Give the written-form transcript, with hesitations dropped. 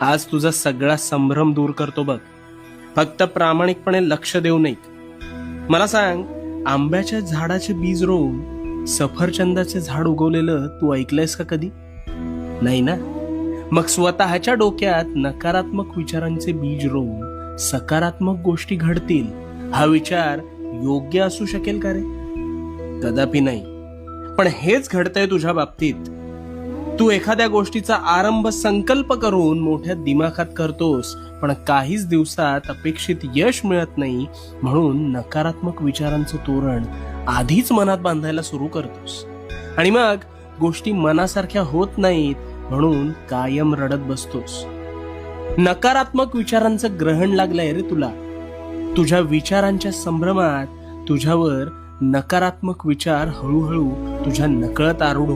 आज तुझा सगळा संभ्रम दूर करतो बघ. फक्त प्रामाणिकपणे लक्ष देऊ नये. मला सांग, आंब्याच्या झाडाचे बीज रोवून सफरचंदाचे झाड उगवलेलं तू ऐकलंयस का कधी? नाही ना. मग स्वतःच्या डोक्यात नकारात्मक विचारांचे बीज रोवून सकारात्मक गोष्टी घडतील हा विचार योग्य असू शकेल का रे? कदापि नाही. पण हेच घडतंय तुझ्या बाबतीत. तू एखाद्या गोष्टीचा आरंभ संकल्प करून मोठ्या दिमाखात करतोस, पण काहीच दिवसात अपेक्षित यश मिळत नाही, म्हणून नकारात्मक विचारांचं तोरण आधीच मनात बांधायला सुरू करतोस. आणि मग गोष्टी मनासारख्या होत नाहीत, म्हणून कायम रडत बसतोस. नकारात्मक विचारांचं ग्रहण लागलंय रे तुला. तुझ्या विचारांच्या संभ्रमात तुझ्यावर नकारात्मक विचार हळूहळू तुझ्या नकळत आरूढ